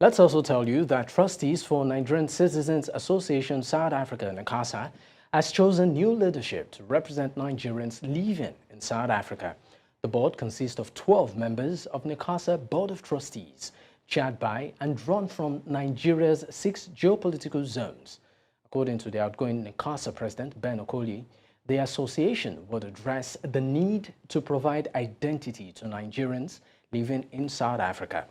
Let's also tell you that trustees for Nigerian Citizens Association South Africa, NACASA, has chosen new leadership to represent Nigerians living in South Africa. The board consists of 12 members of NACASA Board of Trustees, chaired by and drawn from Nigeria's 6 geopolitical zones. According to the outgoing NACASA president, Ben Okoli, the association would address the need to provide identity to Nigerians living in South Africa.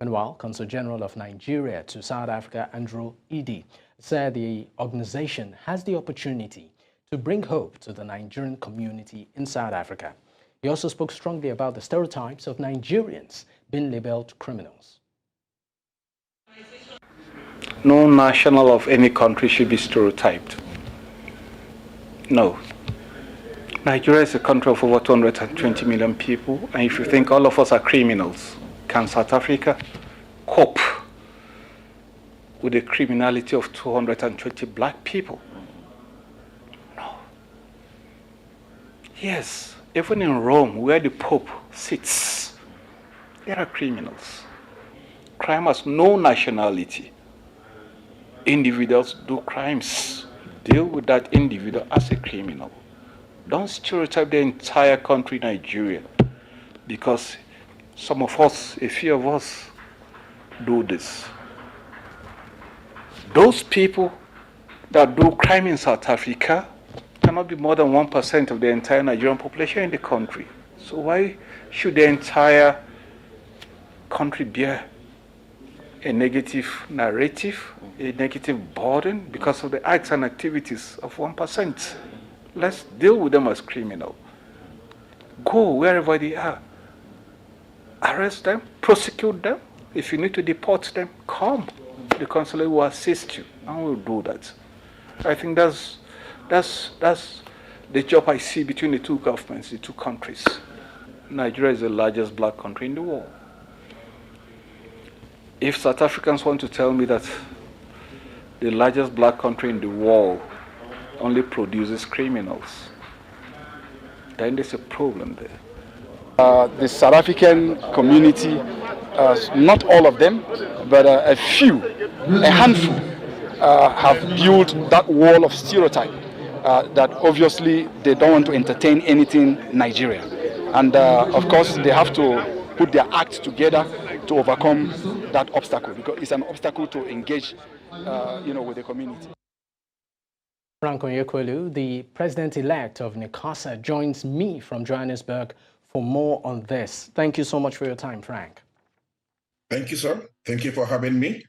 Meanwhile, Consul General of Nigeria to South Africa, Andrew Idi, said the organization has the opportunity to bring hope to the Nigerian community in South Africa. He also spoke strongly about the stereotypes of Nigerians being labeled criminals. No national of any country should be stereotyped. No. Nigeria is a country of over 220 million people, and if you think all of us are criminals, can South Africa cope with the criminality of 220 black people? No. Yes, even in Rome, where the Pope sits, there are criminals. Crime has no nationality. Individuals do crimes. Deal with that individual as a criminal. Don't stereotype the entire country, Nigeria, because some of us, a few of us, do this. Those people that do crime in South Africa cannot be more than 1% of the entire Nigerian population in the country. So why should the entire country bear a negative narrative, a negative burden because of the acts and activities of 1%? Let's deal with them as criminal. Go wherever they are. Arrest them, prosecute them. If you need to deport them, come. The consulate will assist you, and we'll do that. I think that's the job I see between the two governments, the two countries. Nigeria is the largest black country in the world. If South Africans want to tell me that the largest black country in the world only produces criminals, then there's a problem there. The South African community, not all of them, but a few, a handful, have built that wall of stereotype that obviously they don't want to entertain anything Nigerian. And of course, they have to put their act together to overcome that obstacle, because it's an obstacle to engage with the community. Frank Onyekwelu, the president-elect of NACASA, joins me from Johannesburg for more on this. Thank you so much for your time, Frank. Thank you, sir. Thank you for having me.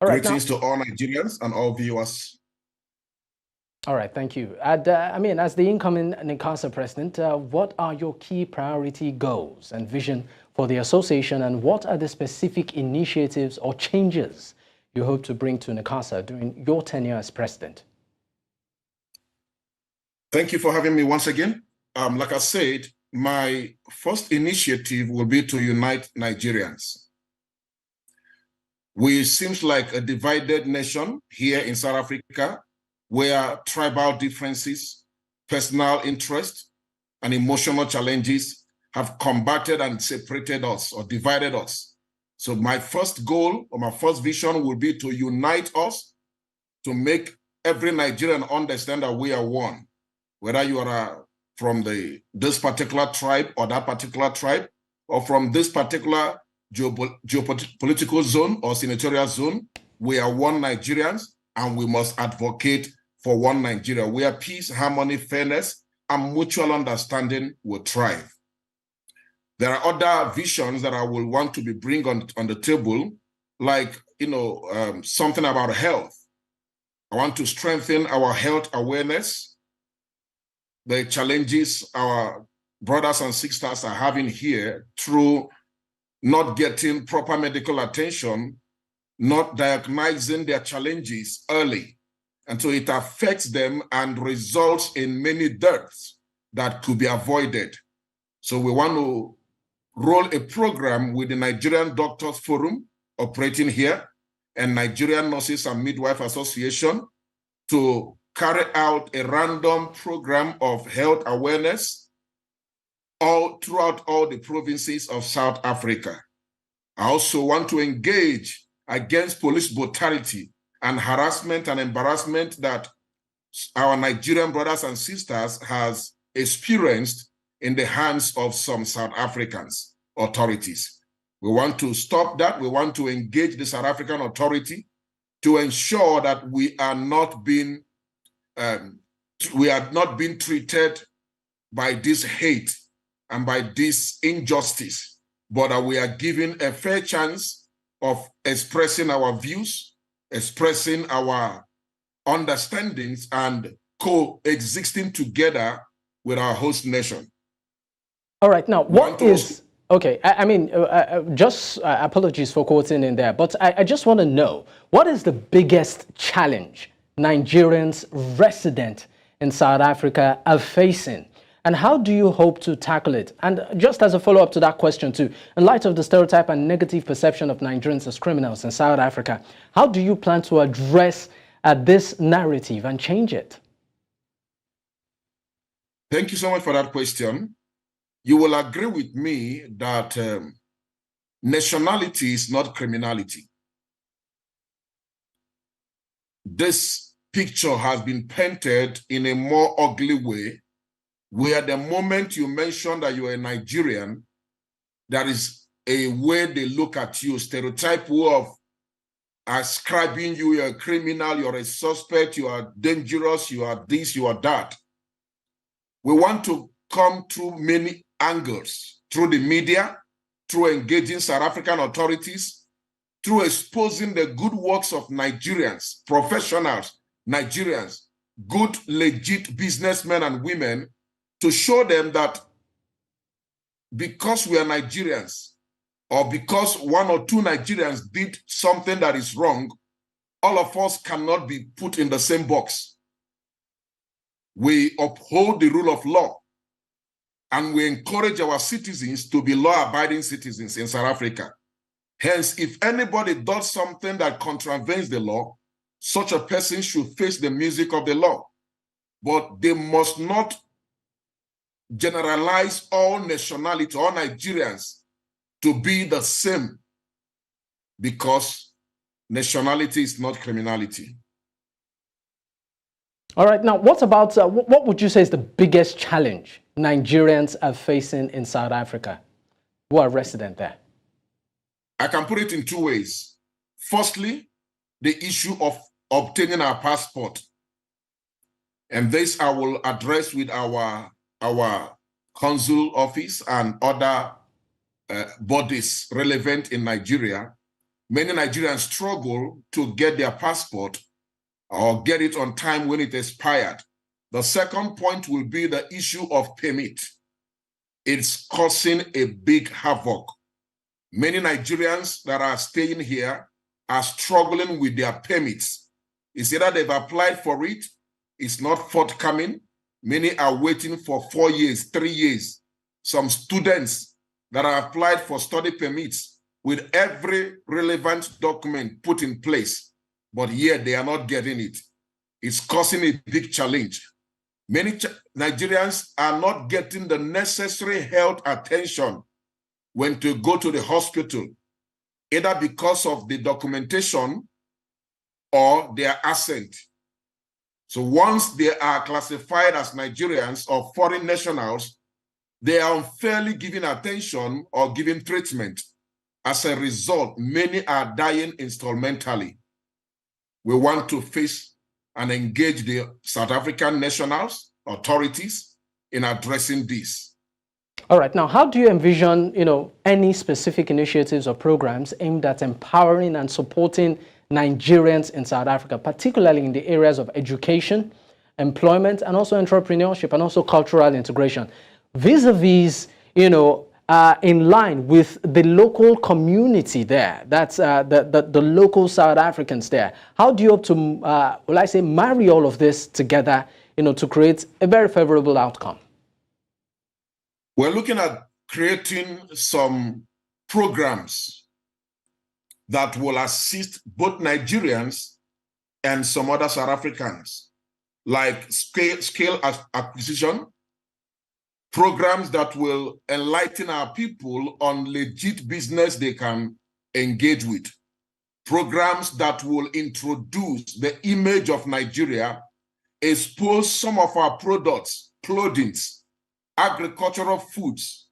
All right, greetings to all Nigerians and all viewers. All right, thank you. As the incoming NACASA president, what are your key priority goals and vision for the association, and what are the specific initiatives or changes you hope to bring to NACASA during your tenure as president? Thank you for having me once again. Like I said, my first initiative will be to unite Nigerians. We seems like a divided nation here in South Africa, where tribal differences, personal interest, and emotional challenges have combated and separated us or divided us. So my first goal or my first vision will be to unite us, to make every Nigerian understand that we are one. Whether you are from this particular tribe or that particular tribe, or from this particular geopolitical zone or senatorial zone, we are one Nigerians, and we must advocate for one Nigeria, where peace, harmony, fairness, and mutual understanding will thrive. There are other visions that I will want to be bring on the table, like something about health. I want to strengthen our health awareness, the challenges our brothers and sisters are having here through not getting proper medical attention, not diagnosing their challenges early. And so it affects them and results in many deaths that could be avoided. So we want to roll a program with the Nigerian Doctors Forum operating here and Nigerian Nurses and Midwife Association to carry out a random program of health awareness all throughout all the provinces of South Africa. I also want to engage against police brutality and harassment and embarrassment that our Nigerian brothers and sisters has experienced in the hands of some South Africans authorities. We want to stop that. We want to engage the South African authority to ensure that we are not being treated by this hate and by this injustice, but that we are given a fair chance of expressing our views, expressing our understandings, and coexisting together with our host nation. All right, now what is, okay, apologies for quoting in there, but I just want to know, what is the biggest challenge Nigerians resident in South Africa are facing? And how do you hope to tackle it? And just as a follow-up to that question too, in light of the stereotype and negative perception of Nigerians as criminals in South Africa, how do you plan to address this narrative and change it? Thank you so much for that question. You will agree with me that nationality is not criminality. This picture has been painted in a more ugly way, where the moment you mention that you're a Nigerian, there is a way they look at you, stereotype way of ascribing you, you're a criminal, you're a suspect, you are dangerous, you are this, you are that. We want to come through many angles, through the media, through engaging South African authorities, through exposing the good works of Nigerians, professionals, Nigerians, good, legit businessmen and women, to show them that because we are Nigerians, or because one or two Nigerians did something that is wrong, all of us cannot be put in the same box. We uphold the rule of law, and we encourage our citizens to be law-abiding citizens in South Africa. Hence, if anybody does something that contravenes the law, such a person should face the music of the law. But they must not generalize all nationality, all Nigerians to be the same, because nationality is not criminality. All right, now what about, what would you say is the biggest challenge Nigerians are facing in South Africa who are resident there? I can put it in two ways. Firstly, the issue of obtaining our passport. And this I will address with our consul office and other bodies relevant in Nigeria. Many Nigerians struggle to get their passport or get it on time when it expired. The second point will be the issue of permit. It's causing a big havoc. Many Nigerians that are staying here are struggling with their permits. It's either they've applied for it, it's not forthcoming. Many are waiting for 4 years, 3 years. Some students that are applied for study permits with every relevant document put in place, but yet they are not getting it. It's causing a big challenge. Many Nigerians are not getting the necessary health attention when to go to the hospital, either because of the documentation or their accent. So once they are classified as Nigerians or foreign nationals, they are unfairly given attention or given treatment. As a result, many are dying instrumentally. We want to face and engage the South African nationals, authorities, in addressing this. All right, now how do you envision, any specific initiatives or programs aimed at empowering and supporting Nigerians in South Africa, particularly in the areas of education, employment, and also entrepreneurship, and also cultural integration, vis-a-vis, in line with the local community there, that's the local South Africans there? How do you hope to, marry all of this together, to create a very favorable outcome? We're looking at creating some programs that will assist both Nigerians and some other South Africans, like scale acquisition, programs that will enlighten our people on legit business they can engage with, programs that will introduce the image of Nigeria, expose some of our products, clothing, agricultural foods,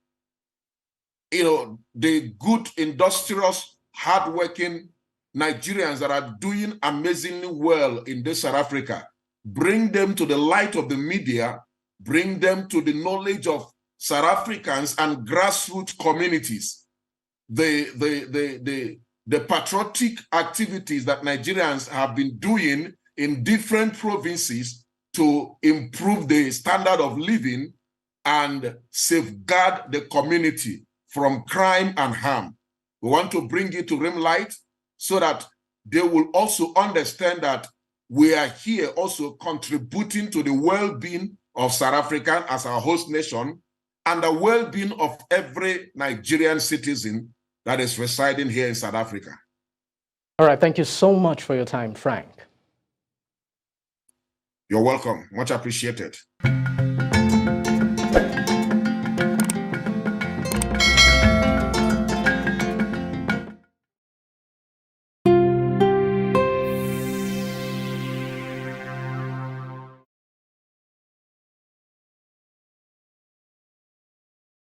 the good, industrious, hardworking Nigerians that are doing amazingly well in this South Africa, bring them to the light of the media, bring them to the knowledge of South Africans and grassroots communities. The patriotic activities that Nigerians have been doing in different provinces to improve the standard of living and safeguard the community from crime and harm. We want to bring it to limelight so that they will also understand that we are here also contributing to the well-being of South Africa as our host nation and the well-being of every Nigerian citizen that is residing here in South Africa. All right, thank you so much for your time, Frank. You're welcome. Much appreciated.